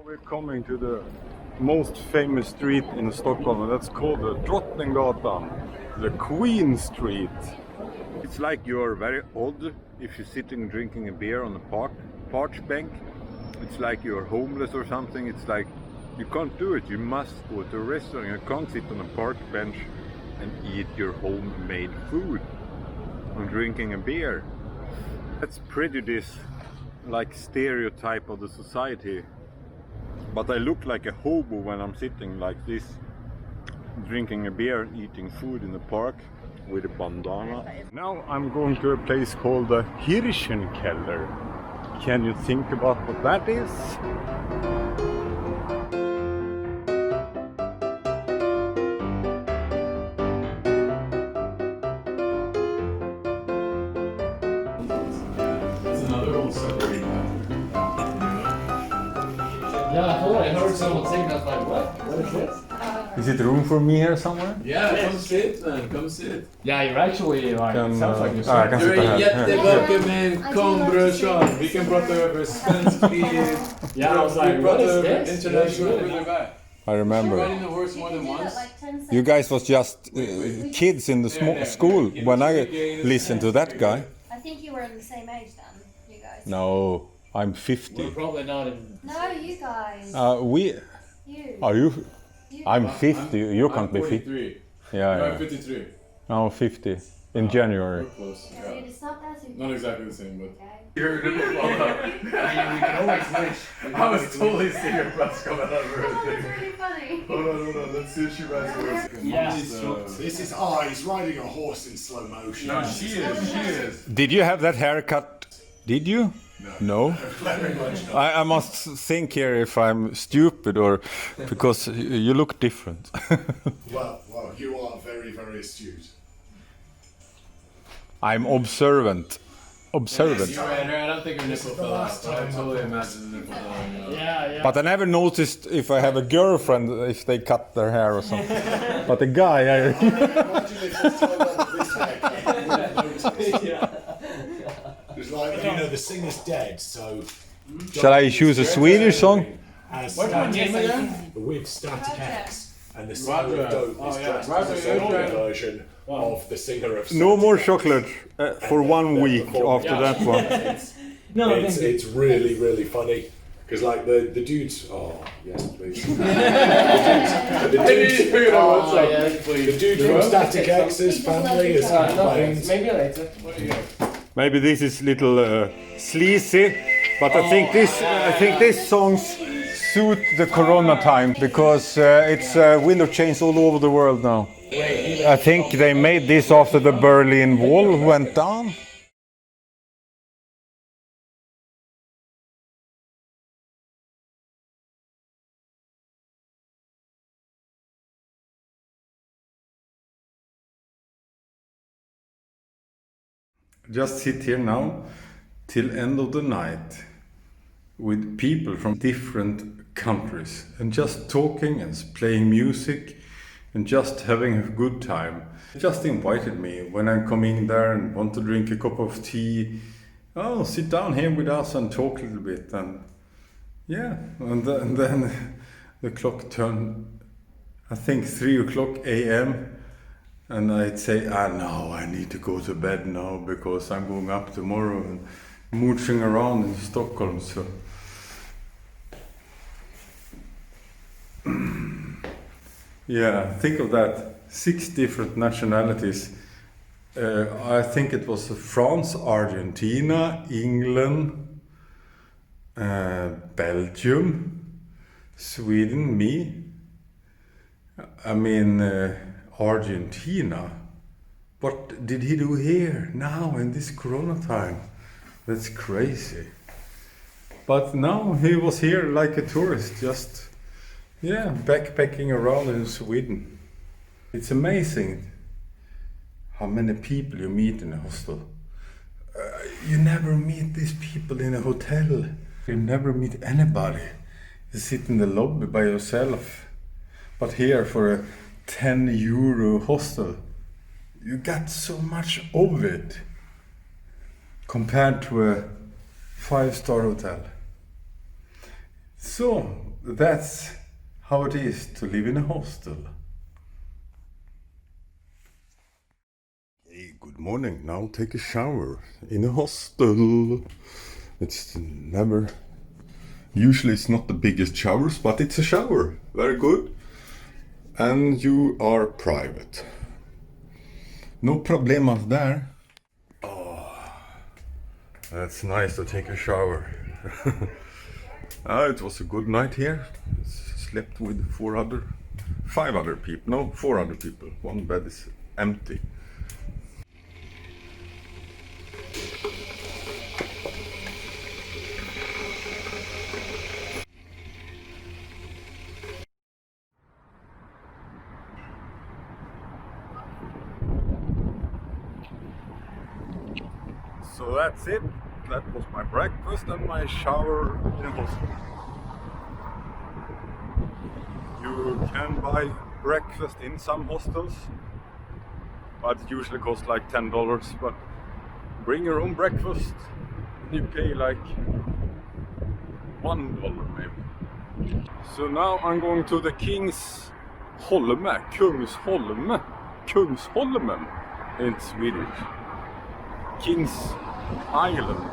We're coming to the most famous street in Stockholm, and that's called the Drottninggatan, the Queen Street. It's like you're very odd if you're sitting drinking a beer on a park bench. It's like you're homeless or something. It's like you can't do it. You must go to a restaurant. You can't sit on a park bench and eat your homemade food and drinking a beer. That's prejudice, like stereotype of the society. But I look like a hobo when I'm sitting like this, drinking a beer and eating food in the park with a bandana. Now I'm going to a place called the Hirschenkeller. Can you think about what that is? Yeah, I thought I heard someone saying that, like, what is this? Is it room for me here somewhere? Yeah, come sit man, come sit. Yeah, you're actually like, it sounds like you're jag kan Du sitta är här. jättevälkommen, kom brorsan. Vi kan prata över svenskligt. Yeah, I was like, what is this? International with the guy. I remember. Riding the horse more than once. You guys was just kids in the school when I listened to that guy. I think you were in the same age then, you guys. No, I'm 50. We're probably not in... No, you guys. You. Are you? I'm 50. You can't be 50. 43. Yeah, I'm 53. I'm 50 in January. We're close. So you just not there too. Not exactly the same, but. Okay. You're gonna go we can always switch. I was totally seeing her breasts coming out of her. Oh, that's really funny. Hold on. Let's see if she rides the horse. Yeah. This is he's riding a horse in slow motion. No, she is. Did you have that haircut? Did you? No. Very much not. I must think here if I'm stupid or because you look different. Well, you are very, very astute. I'm observant. Observant. You right here. I don't think her nipple fell out, but I totally imagine the nipple fell out. Yeah. But I never noticed if I have a girlfriend if they cut their hair or something. But the guy, Imagine if this time on this haircut. It's like, you know, the singer's dead, so... shall I choose a Swedish song? As What's her name again? with Static X. And the singer Roger. of Dope Oh, is yeah. dressed Roger, as a solo okay. version of the singer of No Static more X. chocolate for 1 week after that one. It's really, really funny. Because like the dudes, oh yes please. The dude from Static X's family is playing. Maybe later. Maybe this is little sleazy, but I think this songs suit the corona time because it's window chains all over the world now. I think they made this after the Berlin Wall went down. Just sit here now till end of the night with people from different countries and just talking and playing music and just having a good time. Just invited me when I come in there and want to drink a cup of tea. Oh, sit down here with us and talk a little bit. And yeah, and then the clock turned, I think 3 o'clock a.m. And I'd say, no, I need to go to bed now because I'm going up tomorrow and mooching around in Stockholm. So, yeah, think of that. 6 different nationalities. I think it was France, Argentina, England, Belgium, Sweden, me. I mean, Argentina. What did he do here now in this corona time? That's crazy. But now he was here like a tourist, just backpacking around in Sweden. It's amazing how many people you meet in a hostel. You never meet these people in a hotel. You never meet anybody. You sit in the lobby by yourself. But here for a 10 euro hostel, you got so much of it compared to a 5-star hotel. So that's how it is to live in a hostel. Hey, good morning. Now take a shower in a hostel. It's never... Usually it's not the biggest showers, but it's a shower. Very good. And you are private. No problemas there. Oh, that's nice to take a shower. It was a good night here. Slept with 5 other people. No, 4 other people. One bed is empty. So that's it. That was my breakfast and my shower in a hostel. You can buy breakfast in some hostels, but it usually costs like $10. But bring your own breakfast, you pay like $1 maybe. So now I'm going to the Kungsholmen in Swedish. Kings Island.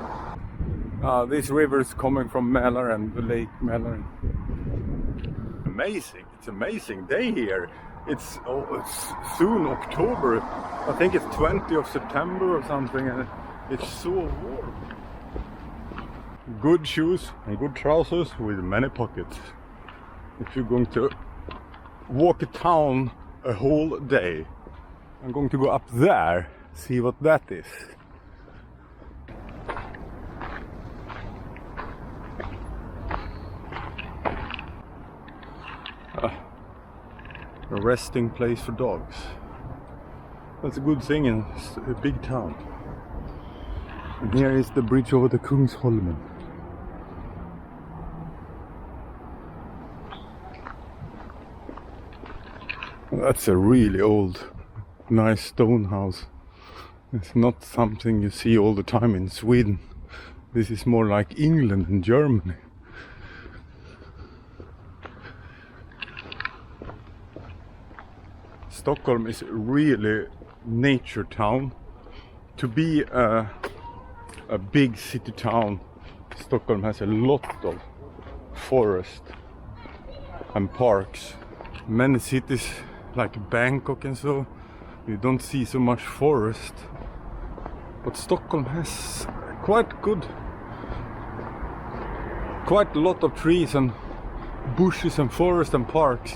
This river is coming from Mälaren, the Lake Mälaren. Amazing! It's amazing day here. It's soon October. I think it's 20th of September or something, and it's so warm. Good shoes and good trousers with many pockets. If you're going to walk a town a whole day, I'm going to go up there, see what that is. A resting place for dogs. That's a good thing in a big town. And here is the bridge over the Kungsholmen. That's a really old, nice stone house. It's not something you see all the time in Sweden. This is more like England and Germany. Stockholm is really nature town. To be a big city town, Stockholm has a lot of forest and parks. Many cities like Bangkok and so, you don't see so much forest. But Stockholm has quite a lot of trees and bushes and forest and parks.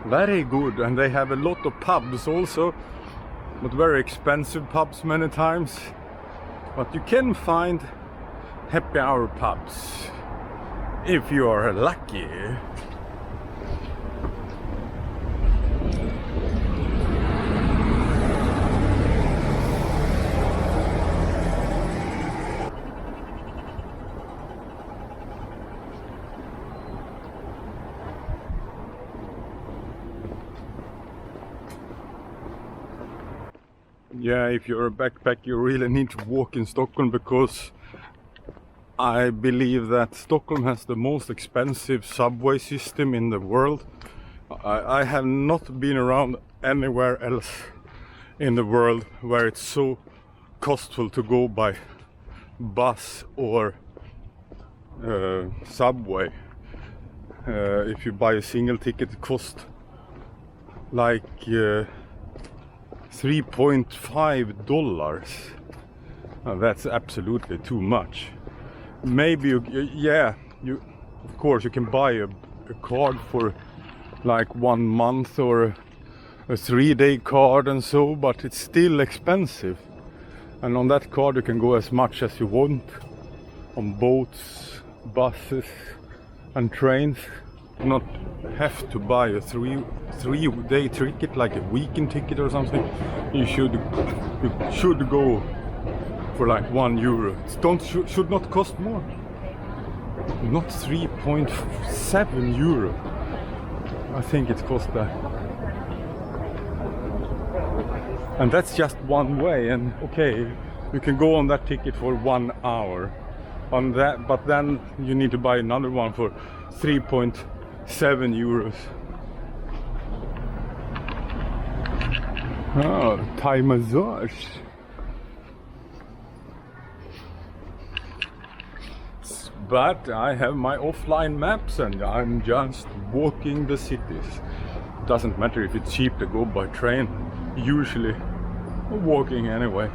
Very good, and they have a lot of pubs also, but very expensive pubs many times. But you can find happy hour pubs if you are lucky. Yeah, if you're a backpacker, you really need to walk in Stockholm, because I believe that Stockholm has the most expensive subway system in the world. I have not been around anywhere else in the world where it's so costful to go by bus or subway. If you buy a single ticket, it costs like $3.5. That's absolutely too much. Maybe you of course you can buy a card for like 1 month or a 3-day card and so, but it's still expensive. And on that card you can go as much as you want on boats, buses and trains. Not have to buy a 3-day ticket, like a weekend ticket or something. You should go for like €1. It should not cost more. Not 3.7 euro. I think it cost that. And that's just one way. And okay, you can go on that ticket for 1 hour. On that, but then you need to buy another one for 3.7 7 euros. Oh, Thai massage. But I have my offline maps and I'm just walking the cities. Doesn't matter if it's cheap to go by train, usually walking anyway.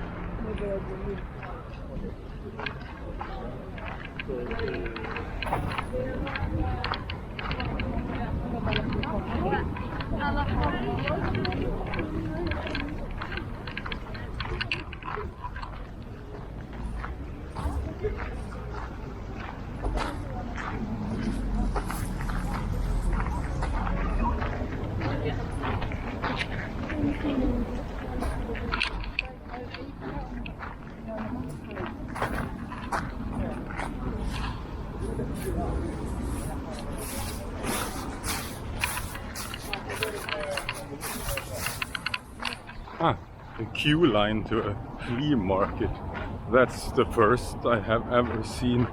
The queue line to a flea market. That's the first I have ever seen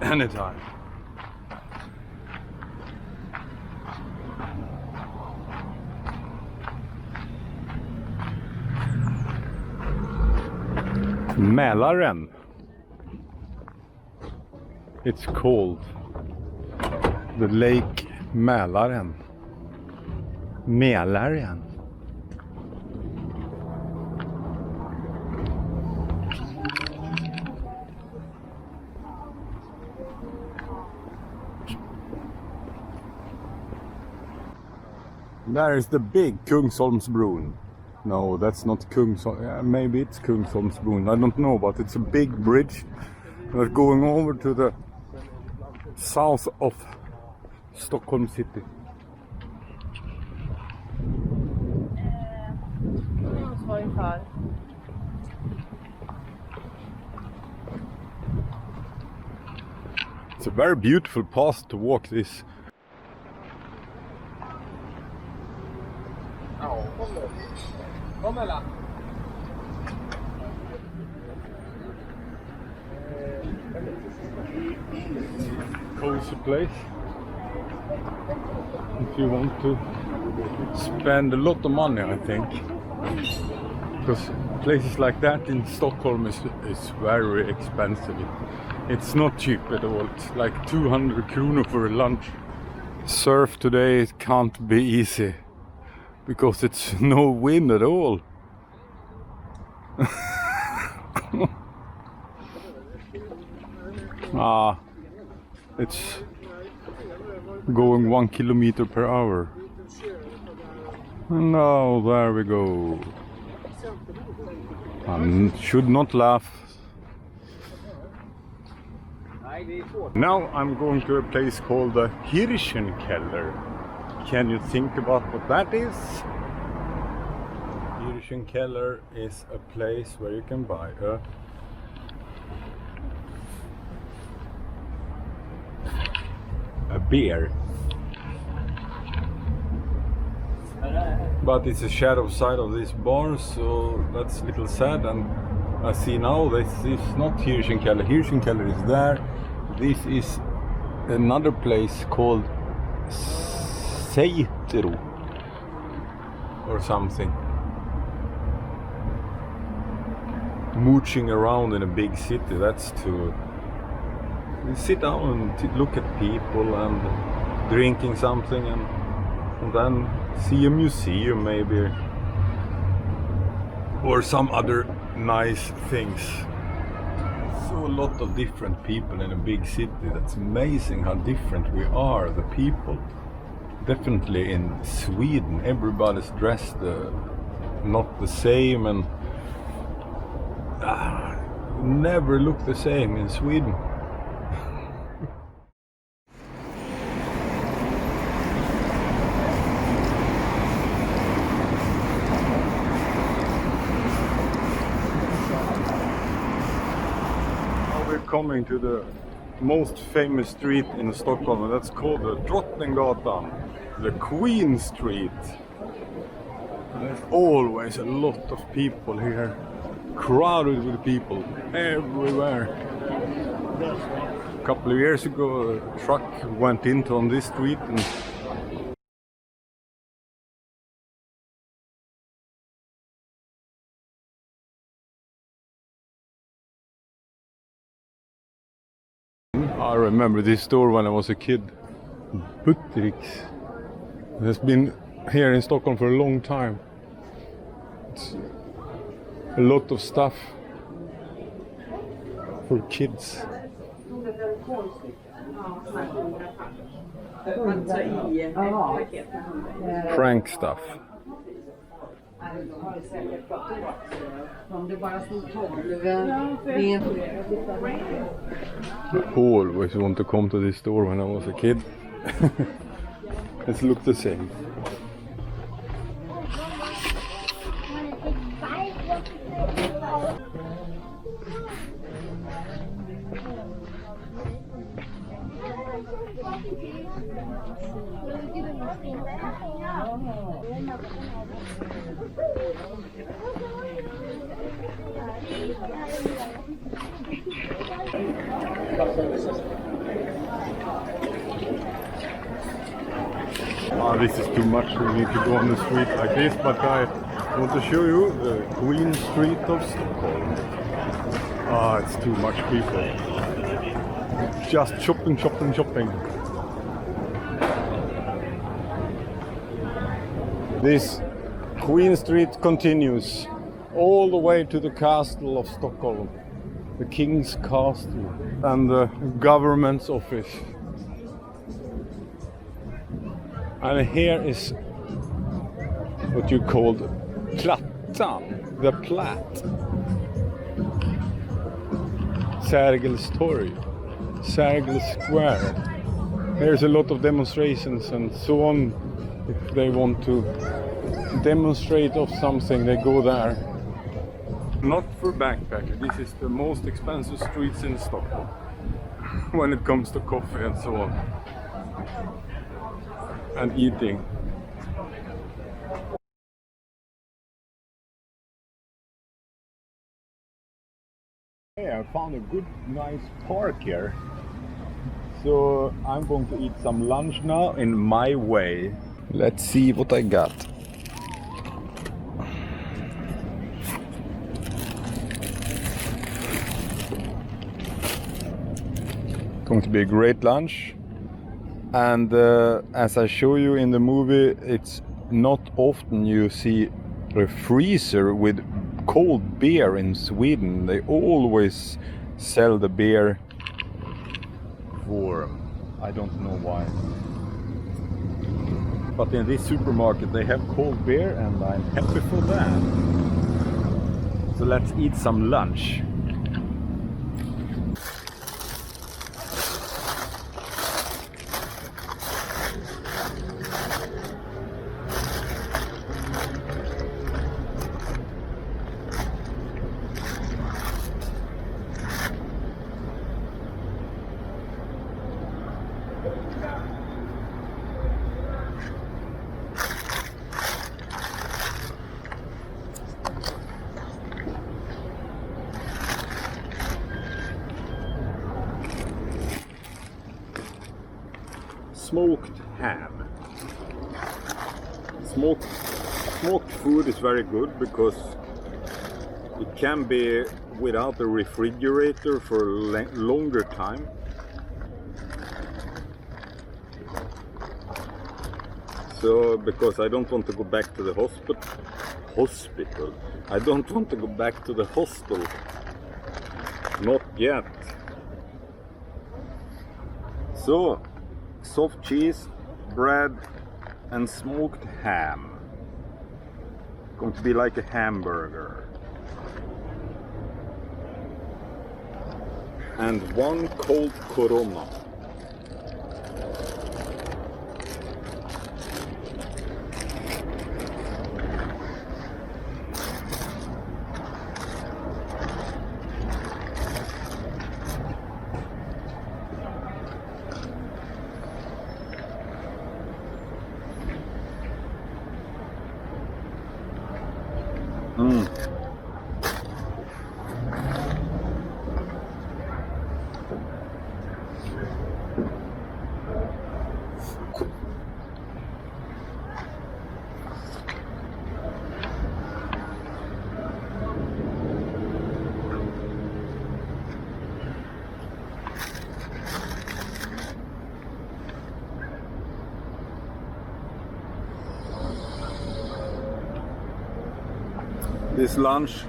anytime. Mälaren. It's called the Lake Mälaren. Mälaren. There is the big Kungsholmsbron. No, that's not Kungsholm. Maybe it's Kungsholmsbron. I don't know, but it's a big bridge that's going over to the south of Stockholm city. It's a very beautiful path to walk this. Cozy place if you want to spend a lot of money, I think, because places like that in Stockholm is very expensive. It's not cheap at all. It's like 200 kronor for a lunch. Surf today can't be easy because it's no wind at all. It's going 1 kilometer per hour. And now there we go. I should not laugh. Now I'm going to a place called the Hirschenkeller. Can you think about what that is? Hirschenkeller is a place where you can buy a beer. But it's a shadow side of this bar, so that's a little sad. And I see now this is not Hirschenkeller. Hirschenkeller is there. This is another place called Seitero or something. Mooching around in a big city, that's to sit down and look at people and drinking something and then see a museum maybe or some other nice things. So a lot of different people in a big city. That's amazing how different we are, the people. Definitely in Sweden everybody's dressed not the same and never look the same in Sweden. Coming to the most famous street in Stockholm, and that's called the Drottninggatan, the Queen Street. There's always a lot of people here, crowded with people everywhere. A couple of years ago, a truck went into on this street and I remember this store when I was a kid. Buttericks. It has been here in Stockholm for a long time. It's a lot of stuff for kids. Prank stuff. I always want to come to this store when I was a kid. It looked the same. This is too much for me to go on the street like this, but I want to show you the Queen Street of Stockholm. It's too much people. Just shopping, shopping, shopping. This Queen Street continues all the way to the castle of Stockholm, the King's Castle and the government's office. And here is what you called Plattan, the Platt. Sergels Torg, Sergels Square. There's a lot of demonstrations and so on. If they want to demonstrate of something, they go there. Not for backpackers. This is the most expensive streets in Stockholm when it comes to coffee and so on. And eating. Hey, I found a good, nice park here. So I'm going to eat some lunch now in my way. Let's see what I got. Going to be a great lunch. And as I show you in the movie, it's not often you see a freezer with cold beer in Sweden. They always sell the beer warm. I don't know why. But in this supermarket they have cold beer and I'm happy for that. So let's eat some lunch. Smoked ham. Smoked food is very good because it can be without a refrigerator for a longer time. So because I don't want to go back to the hospital. I don't want to go back to the hostel. Not yet. So soft cheese, bread and smoked ham. Going to be like a hamburger. And one cold Corona. This lunch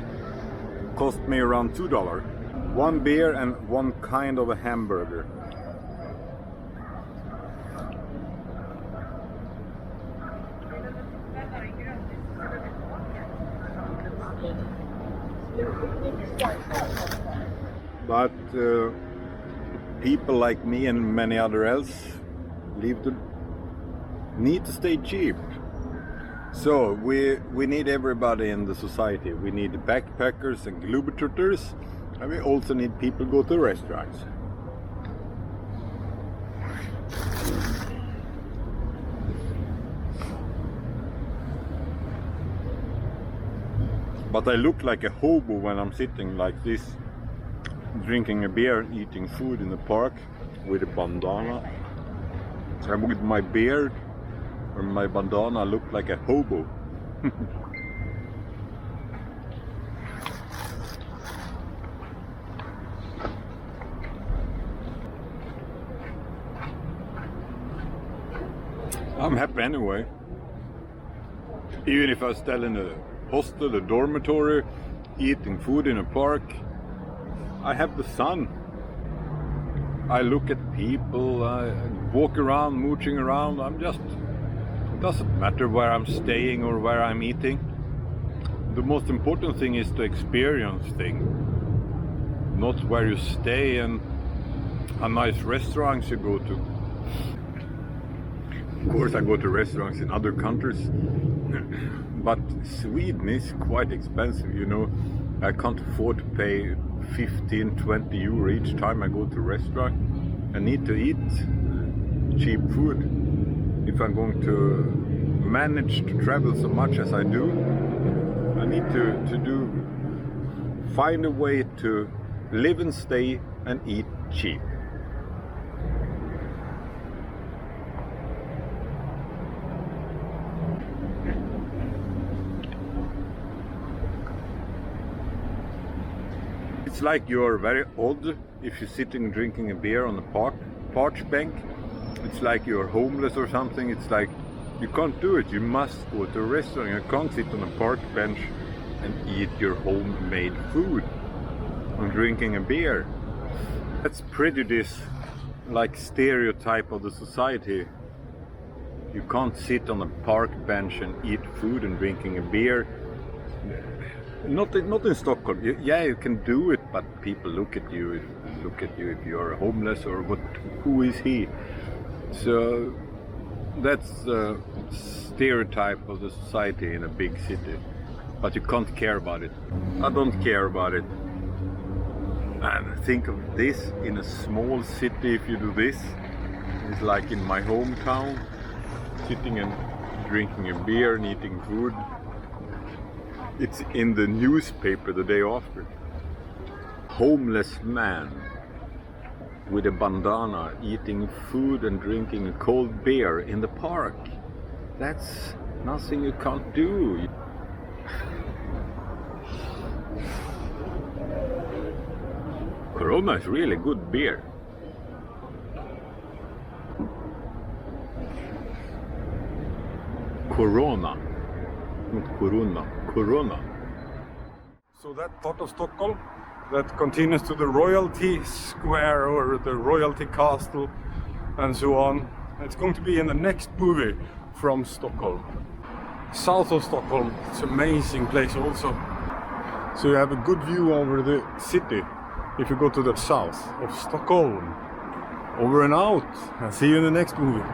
cost me around $2. One beer and one kind of a hamburger. But people like me and many other else need to stay cheap. So we need everybody in the society. We need backpackers and Globetrotters, and we also need people go to restaurants. But I look like a hobo when I'm sitting like this, drinking a beer, eating food in the park with a bandana. So with my beard or my bandana, I look like a hobo. I'm happy anyway. Even if I stay in a hostel, a dormitory, eating food in a park, I have the sun. I look at people, I walk around, mooching around. It doesn't matter where I'm staying or where I'm eating. The most important thing is to experience things, not where you stay and how nice restaurants you go to. Of course I go to restaurants in other countries, but Sweden is quite expensive, you know. I can't afford to pay 15-20 euro each time I go to a restaurant. I need to eat cheap food. If I'm going to manage to travel so much as I do, I need to find a way to live and stay and eat cheap. It's like you're very old if you're sitting drinking a beer on a park bench. It's like you're homeless or something. It's like you can't do it. You must go to a restaurant. You can't sit on a park bench and eat your homemade food and drinking a beer. That's prejudice, like stereotype of the society. You can't sit on a park bench and eat food and drinking a beer. Not in Stockholm. Yeah, you can do it, but people look at you if you're homeless or what. Who is he? So that's the stereotype of the society in a big city. But you can't care about it. I don't care about it. And think of this in a small city. If you do this, it's like in my hometown, sitting and drinking a beer and eating food. It's in the newspaper the day after. Homeless man with a bandana eating food and drinking a cold beer in the park. That's nothing you can't do. Corona is really good beer. Corona. Not Corona, Corona. So that part of Stockholm that continues to the royalty square or the royalty castle and so on. It's going to be in the next movie from Stockholm. South of Stockholm, it's an amazing place also. So you have a good view over the city if you go to the south of Stockholm. Over and out. I'll see you in the next movie.